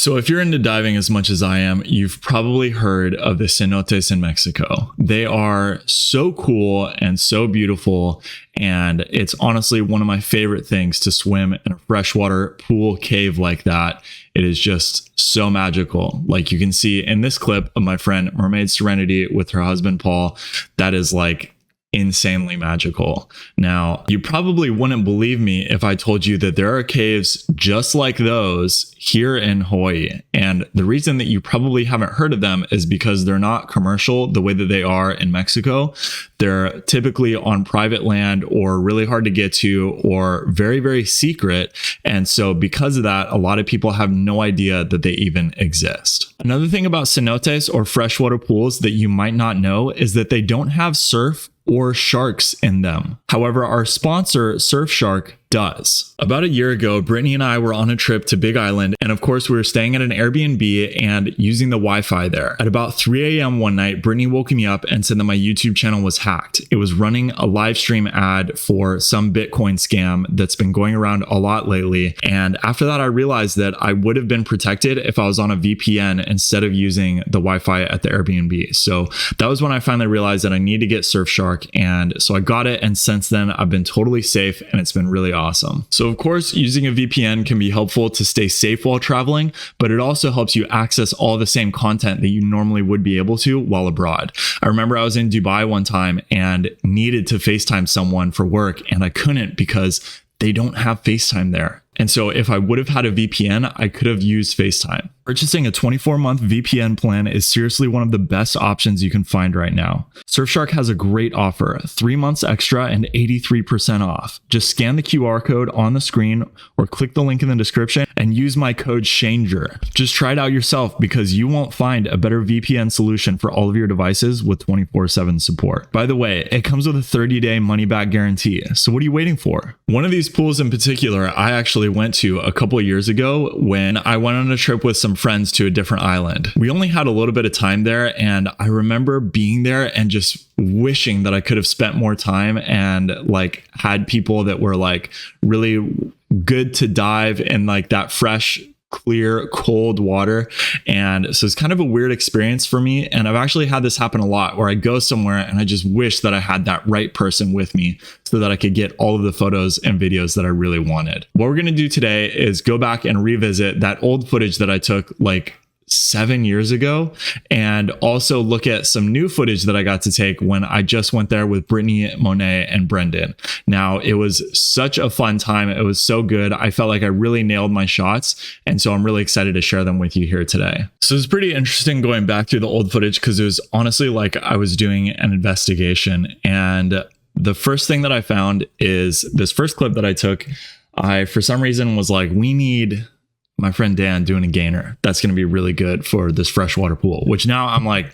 So if you're into diving as much as I am, you've probably heard of the cenotes in Mexico. They are so cool and so beautiful, and it's honestly one of my favorite things to swim in a freshwater pool cave like that. It is just so magical. Like you can see in this clip of my friend Mermaid Serenity with her husband Paul, that is like insanely magical. Now, you probably wouldn't believe me if I told you that there are caves just like those here in Hawaii. And the reason that you probably haven't heard of them is because they're not commercial the way that they are in Mexico. They're typically on private land or really hard to get to or very, very secret. And so because of that, a lot of people have no idea that they even exist. Another thing about cenotes or freshwater pools that you might not know is that they don't have surf or sharks in them. However, our sponsor, Surfshark, does. About a year ago, Brittany and I were on a trip to Big Island, and of course we were staying at an Airbnb and using the Wi-Fi there. At about 3 a.m. one night, Brittany woke me up and said that my YouTube channel was hacked. It was running a live stream ad for some Bitcoin scam that's been going around a lot lately. And after that, I realized that I would have been protected if I was on a VPN instead of using the Wi-Fi at the Airbnb. So that was when I finally realized that I need to get Surfshark. And so I got it. And since then, I've been totally safe and it's been really awesome. So of course, using a VPN can be helpful to stay safe while traveling, but it also helps you access all the same content that you normally would be able to while abroad. I remember I was in Dubai one time and needed to FaceTime someone for work, and I couldn't because they don't have FaceTime there. And so if I would have had a VPN, I could have used FaceTime. Purchasing a 24-month VPN plan is seriously one of the best options you can find right now. Surfshark has a great offer, 3 months extra and 83% off. Just scan the QR code on the screen or click the link in the description and use my code SHANGER. Just try it out yourself because you won't find a better VPN solution for all of your devices with 24/7 support. By the way, it comes with a 30-day money-back guarantee. So what are you waiting for? One of these pools in particular, I actually went to a couple of years ago when I went on a trip with some friends to a different island. We only had a little bit of time there, and I remember being there and just wishing that I could have spent more time and like had people that were like really good to dive in like that fresh, clear, cold water. And so it's kind of a weird experience for me. And I've actually had this happen a lot where I go somewhere and I just wish that I had that right person with me so that I could get all of the photos and videos that I really wanted. What we're going to do today is go back and revisit that old footage that I took like 7 years ago, and also look at some new footage that I got to take when I just went there with Brittany, Monet, and Brendan. Now, it was such a fun time. It was so good. I felt like I really nailed my shots, and so I'm really excited to share them with you here today. So it's pretty interesting going back through the old footage because it was honestly like I was doing an investigation, and the first thing that I found is this first clip that I took. I, for some reason, was like, we need my friend Dan doing a gainer. That's going to be really good for this freshwater pool, which now I'm like,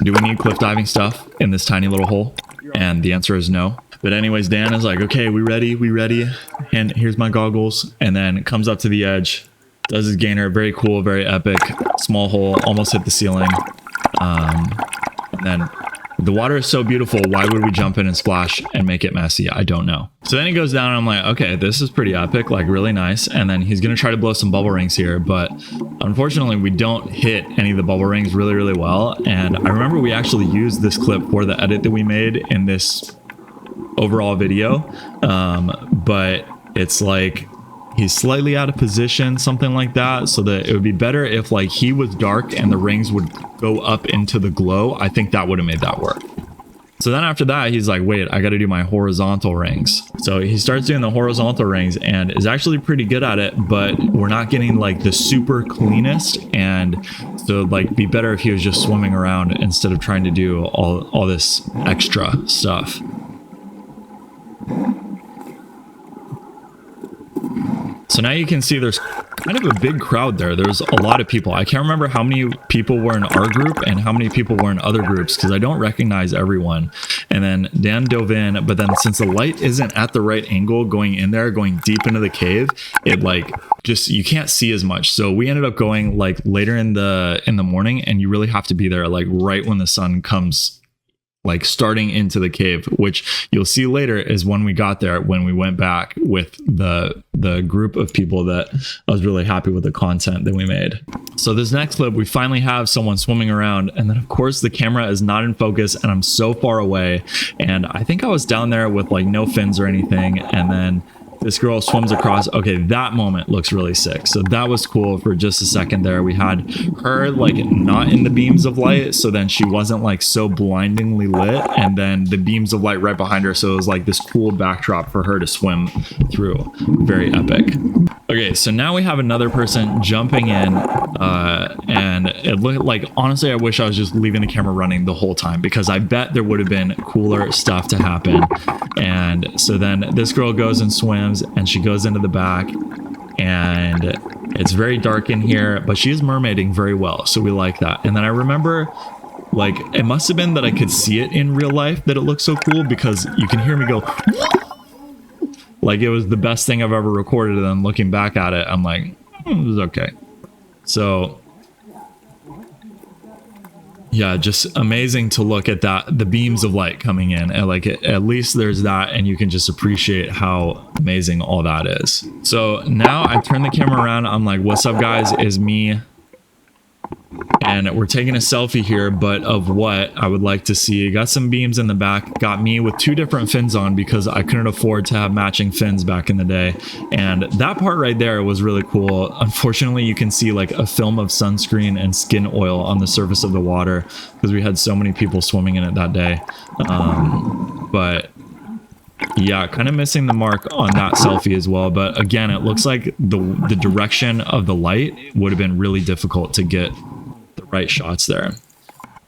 do we need cliff diving stuff in this tiny little hole? And the answer is no. But anyways, Dan is like, okay, we ready? We ready? And here's my goggles. And then comes up to the edge, does his gainer. Very cool, very epic. Small hole, almost hit the ceiling. And then the water is so beautiful. Why would we jump in and splash and make it messy? I don't know. So then he goes down and I'm like, okay, this is pretty epic, like really nice. And then he's going to try to blow some bubble rings here. But unfortunately, we don't hit any of the bubble rings really, really well. And I remember we actually used this clip for the edit that we made in this overall video. But it's like he's slightly out of position, something like that, so that it would be better if like he was dark and the rings would go up into the glow. I think that would have made that work. So then after that, he's like, wait, I got to do my horizontal rings. So he starts doing the horizontal rings and is actually pretty good at it, but we're not getting like the super cleanest. And so like be better if he was just swimming around instead of trying to do all this extra stuff. So now you can see there's kind of a big crowd there. There's a lot of people. I can't remember how many people were in our group and how many people were in other groups because I don't recognize everyone. And then Dan dove in, but then since the light isn't at the right angle going in there, going deep into the cave, it like just, you can't see as much. So we ended up going like later in the morning, and you really have to be there like right when the sun comes like starting into the cave, which you'll see later is when we got there, when we went back with the group of people that I was really happy with the content that we made. So this next clip, we finally have someone swimming around, and then of course the camera is not in focus and I'm so far away, and I think I was down there with like no fins or anything, and then this girl swims across. Okay, that moment looks really sick. So that was cool for just a second there. We had her like not in the beams of light, so then she wasn't like so blindingly lit, and then the beams of light right behind her, so it was like this cool backdrop for her to swim through. Very epic. Okay, so now we have another person jumping in, and it looked like, honestly, I wish I was just leaving the camera running the whole time, because I bet there would have been cooler stuff to happen. And so then this girl goes and swims, and she goes into the back, and it's very dark in here, but she is mermaiding very well, so we like that. And then I remember, like, it must have been that I could see it in real life that it looked so cool, because you can hear me go like it was the best thing I've ever recorded. And then looking back at it, I'm like, it was okay. So yeah, just amazing to look at that, the beams of light coming in, and like at least there's that, and you can just appreciate how amazing all that is. So now I turn the camera around, I'm like, what's up guys, is me, and we're taking a selfie here, but of what I would like to see. Got some beams in the back, got me with 2 different fins on because I couldn't afford to have matching fins back in the day, and that part right there was really cool. Unfortunately, you can see like a film of sunscreen and skin oil on the surface of the water because we had so many people swimming in it that day. But yeah, kind of missing the mark on that selfie as well. But again, it looks like the direction of the light would have been really difficult to get the right shots there.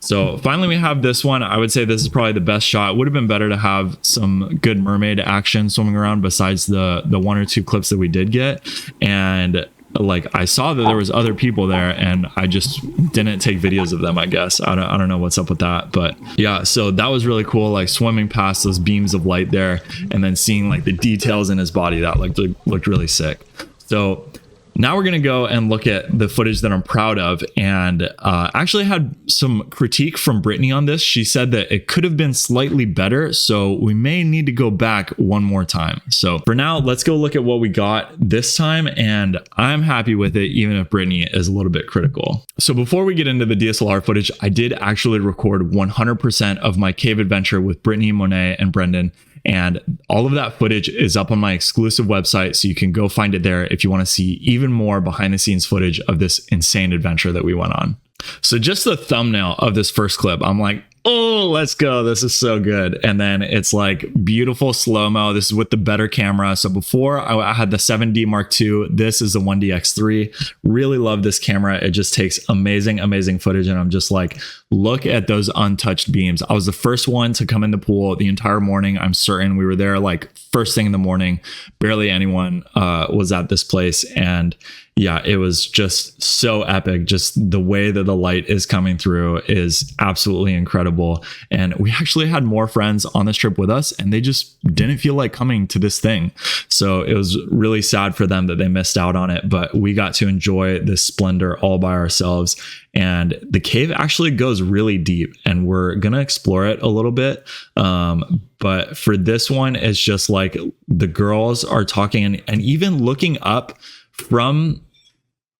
So finally we have this one. I would say this is probably the best shot. It would have been better to have some good mermaid action swimming around besides the 1 or 2 clips that we did get. And like I saw that there was other people there, and I just didn't take videos of them, I guess. I don't know what's up with that, but yeah, so that was really cool, like swimming past those beams of light there and then seeing like the details in his body. That looked really sick. So now we're going to go and look at the footage that I'm proud of, and actually had some critique from Brittany on this. She said that it could have been slightly better, so we may need to go back one more time. So for now, let's go look at what we got this time, and I'm happy with it, even if Brittany is a little bit critical. So before we get into the DSLR footage, I did actually record 100% of my cave adventure with Brittany, Monet, and Brendan. And all of that footage is up on my exclusive website, so you can go find it there if you want to see even more behind the scenes footage of this insane adventure that we went on. So just the thumbnail of this first clip, I'm like, oh, let's go. This is so good. And then it's like beautiful slow-mo. This is with the better camera. So before I had the 7D Mark II, this is the 1DX3. Really love this camera. It just takes amazing, amazing footage. And I'm just like, look at those untouched beams. I was the first one to come in the pool the entire morning. I'm certain we were there like first thing in the morning. Barely anyone was at this place. And yeah, it was just so epic. Just the way that the light is coming through is absolutely incredible. And we actually had more friends on this trip with us, and they just didn't feel like coming to this thing. So it was really sad for them that they missed out on it, but we got to enjoy this splendor all by ourselves. And the cave actually goes really deep, and we're going to explore it a little bit. But for this one, it's just like the girls are talking and even looking up from,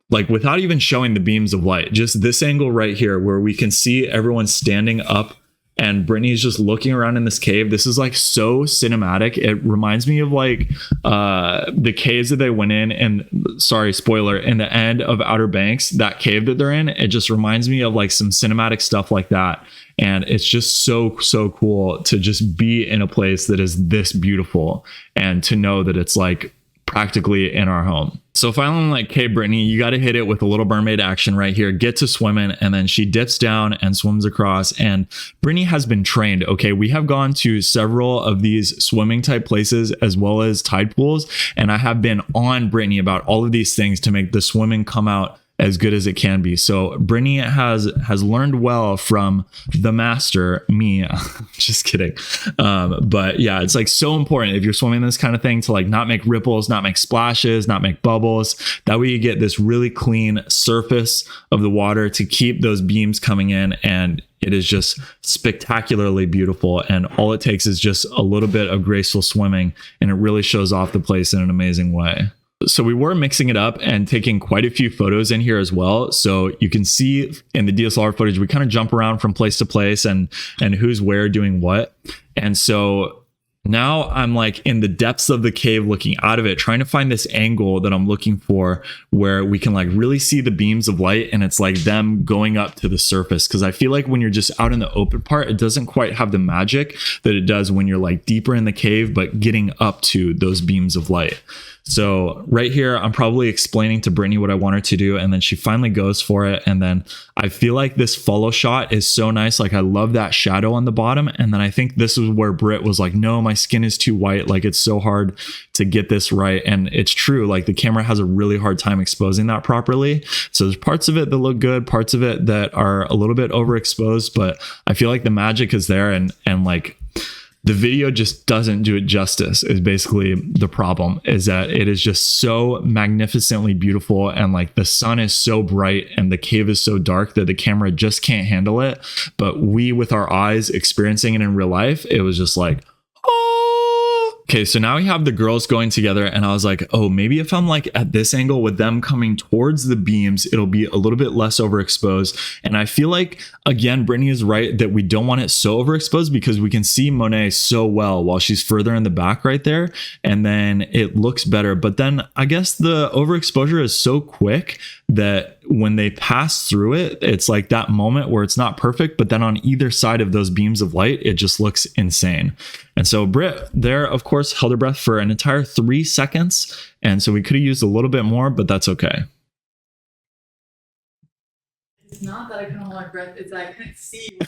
like, without even showing the beams of light, just this angle right here where we can see everyone standing up and Brittany's just looking around in this cave. This is like so cinematic. It reminds me of like the caves that they went in, and sorry, spoiler, in the end of Outer Banks, that cave that they're in, it just reminds me of like some cinematic stuff like that. And it's just so cool to just be in a place that is this beautiful and to know that it's like practically in our home. So finally, I'm like, okay, Brittany, you got to hit it with a little mermaid action right here. Get to swimming. And then she dips down and swims across. And Brittany has been trained. Okay, we have gone to several of these swimming type places as well as tide pools. And I have been on Brittany about all of these things to make the swimming come out as good as it can be. So Brittany has learned well from the master, me. Just kidding. But yeah, it's like so important if you're swimming this kind of thing to like not make ripples, not make splashes, not make bubbles. That way you get this really clean surface of the water to keep those beams coming in. And It is just spectacularly beautiful. And all it takes is just a little bit of graceful swimming, and it really shows off the place in an amazing way. So we were mixing it up and taking quite a few photos in here as well. So you can see in the DSLR footage, we kind of jump around from place to place and who's where doing what. And so now I'm like in the depths of the cave looking out of it, trying to find this angle that I'm looking for where we can like really see the beams of light, and it's like them going up to the surface. Because I feel like when you're just out in the open part, it doesn't quite have the magic that it does when you're like deeper in the cave, but getting up to those beams of light. So right here, I'm probably explaining to Brittany what I want her to do, and then she finally goes for it. And then I feel like this follow shot is so nice. Like I love that shadow on the bottom. And then I think this is where Britt was like, no, my skin is too white. Like it's so hard to get this right. And it's true. Like the camera has a really hard time exposing that properly. So there's parts of it that look good, parts of it that are a little bit overexposed, but I feel like the magic is there, and like the video just doesn't do it justice is basically the problem, is that it is just so magnificently beautiful, and like the sun is so bright and the cave is so dark that the camera just can't handle it. But we, with our eyes experiencing it in real life, it was just like, okay, so now we have the girls going together, and I was like, oh, maybe if I'm like at this angle with them coming towards the beams, it'll be a little bit less overexposed. And I feel like, again, Brittany is right that we don't want it so overexposed because we can see Monet so well while she's further in the back right there, and then it looks better. But then I guess the overexposure is so quick that when they pass through it, it's like that moment where it's not perfect, but then on either side of those beams of light, it just looks insane. And so Britt there, of course, held her breath for an entire 3 seconds. And so we could have used a little bit more, but that's okay. It's not that I couldn't hold my breath, it's that I couldn't see.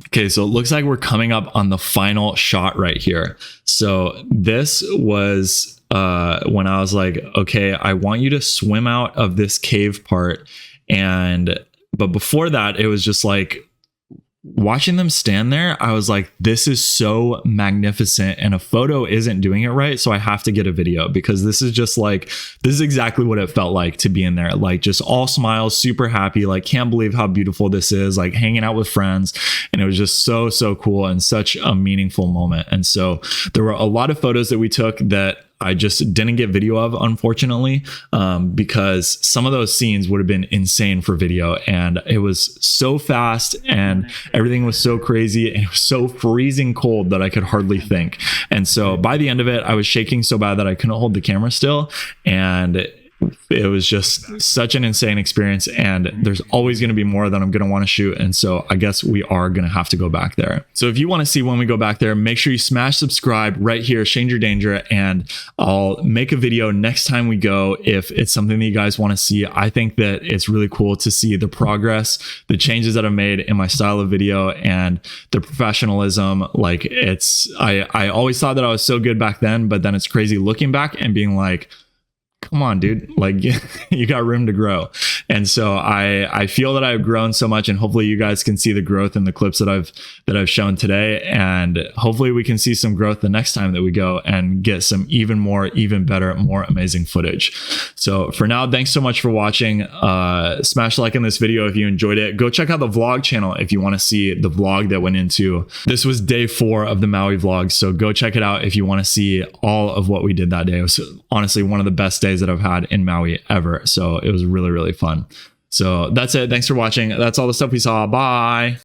Okay, so it looks like we're coming up on the final shot right here. So this was when I was like, okay, I want you to swim out of this cave part. But before that, it was just like, watching them stand there, I was like, this is so magnificent, and a photo isn't doing it right, so I have to get a video, because this is just like, this is exactly what it felt like to be in there, like just all smiles, super happy, like can't believe how beautiful this is, like hanging out with friends. And it was just so cool and such a meaningful moment. And so there were a lot of photos that we took that I just didn't get video of, unfortunately, because some of those scenes would have been insane for video, and it was so fast and everything was so crazy, and it was so freezing cold that I could hardly think. And so by the end of it, I was shaking so bad that I couldn't hold the camera still, and it was just such an insane experience, and there's always going to be more that I'm going to want to shoot. And so I guess we are going to have to go back there. So if you want to see when we go back there, make sure you smash subscribe right here, Stranger Danger, and I'll make a video next time we go if it's something that you guys want to see. I think that it's really cool to see the progress, the changes that I've made in my style of video, and the professionalism. Like I always thought that I was so good back then, but then it's crazy looking back and being like, come on, dude, like you got room to grow. And so I feel that I've grown so much, and hopefully you guys can see the growth in the clips that I've shown today. And hopefully we can see some growth the next time that we go and get some even better, more amazing footage. So for now, thanks so much for watching. Smash like in this video if you enjoyed it. Go check out the vlog channel if you want to see the vlog that went into. This was day 4 of the Maui vlog. So go check it out if you want to see all of what we did that day. It was honestly one of the best days that I've had in Maui ever. So it was really fun. So that's it. Thanks for watching. That's all the stuff we saw. Bye.